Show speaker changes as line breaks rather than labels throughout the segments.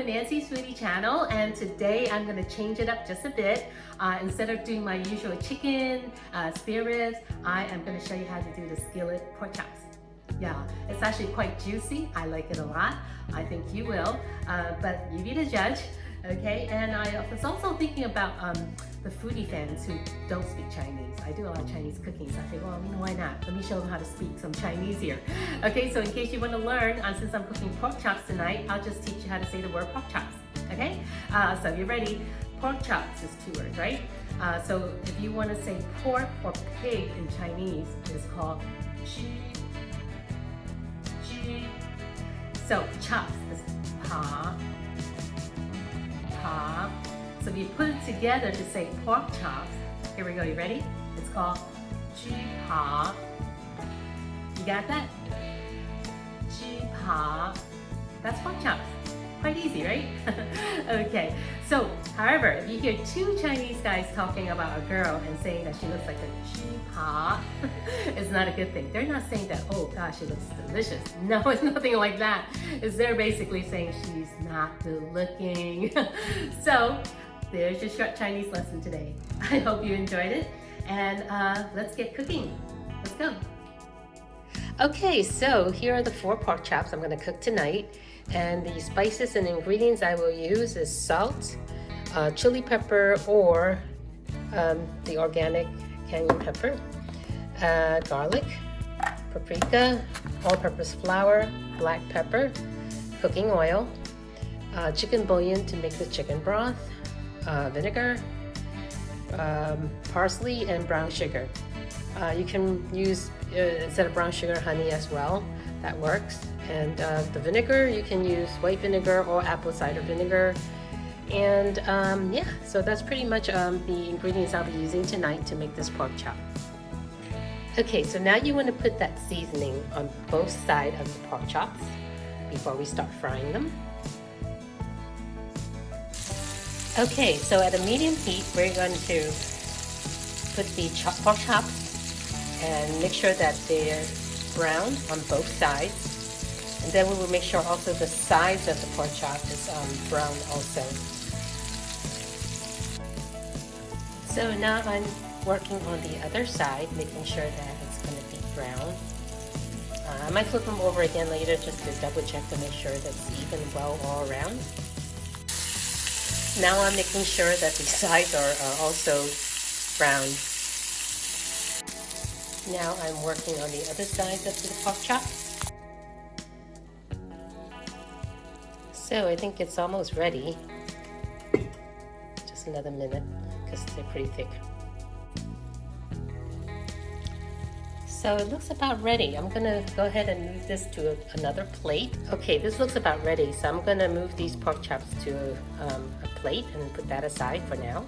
Nancy's Foodie channel, and today I'm going to change it up just a bit. Instead of doing my usual chicken, spare ribs, I am going to show you how to do the skillet pork chops. Yeah, it's actually quite juicy. I like it a lot. I think you will, but you be the judge, okay? And I was also thinking about the foodie fans who don't speak Chinese. I do a lot of Chinese cooking, so I think, well, why not? Let me show them how to speak some Chinese here. Okay, so in case you want to learn, since I'm cooking pork chops tonight, I'll just teach you how to say the word pork chops, okay? So if you're ready, pork chops is 2 words, right? So if you want to say pork or pig in Chinese, it's called chi. So chops is pa. So if you put it together to say pork chops, here we go, you ready? It's called chi pa. You got that? Chi pa. That's pork chops. Quite easy, right? Okay, so however, if you hear 2 Chinese guys talking about a girl and saying that she looks like a chi pa, it's not a good thing. They're not saying that, oh gosh, she looks delicious. No, it's nothing like that. It's they're basically saying she's not good looking. So there's your short Chinese lesson today. I hope you enjoyed it, and let's get cooking. Let's go. Okay, so here are the 4 pork chops I'm going to cook tonight. And the spices and ingredients I will use is salt, chili pepper, or the organic cayenne pepper, garlic, paprika, all-purpose flour, black pepper, cooking oil, chicken bouillon to make the chicken broth, vinegar, parsley, and brown sugar. You can use, instead of brown sugar, honey as well. That works. And the vinegar, you can use white vinegar or apple cider vinegar. And yeah, so that's pretty much the ingredients I'll be using tonight to make this pork chop. Okay, so now you want to put that seasoning on both sides of the pork chops before we start frying them. Okay, so at a medium heat, we're going to put the pork chops and make sure that they're brown on both sides. And then we will make sure also the sides of the pork chop is brown also. So now I'm working on the other side, making sure that it's going to be brown. I might flip them over again later just to double check to make sure that it's even well all around. Now I'm making sure that the sides are also brown. Now I'm working on the other sides of the pork chop. So I think it's almost ready. Just another minute because they're pretty thick. So it looks about ready. I'm gonna go ahead and move this to another plate. Okay, this looks about ready. So I'm gonna move these pork chops to a plate and put that aside for now.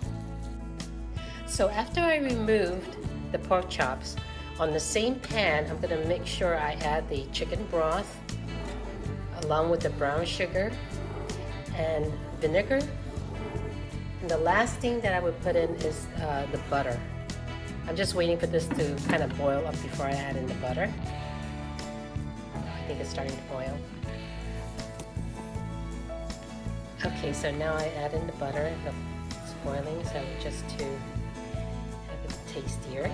So after I removed the pork chops, on the same pan, I'm gonna make sure I add the chicken broth along with the brown sugar and vinegar. And the last thing that I would put in is the butter. I'm just waiting for this to kind of boil up before I add in the butter. I think it's starting to boil. Okay, so now I add in the butter. It's boiling, so just to have it tastier.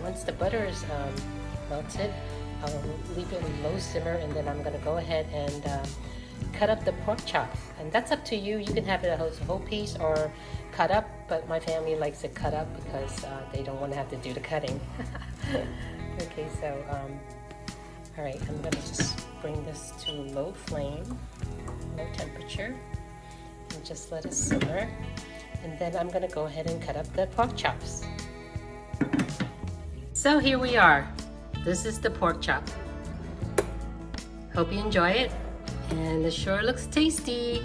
Once the butter is melted, I'll leave it in low simmer, and then I'm going to go ahead and cut up the pork chops. And that's up to you. You can have it as a whole piece or cut up, but my family likes it cut up because they don't want to have to do the cutting. Okay, so all right, I'm going to just bring this to low flame, low temperature, and just let it simmer. And then I'm going to go ahead and cut up the pork chops. So here we are. This is the pork chop. Hope you enjoy it, and it sure looks tasty.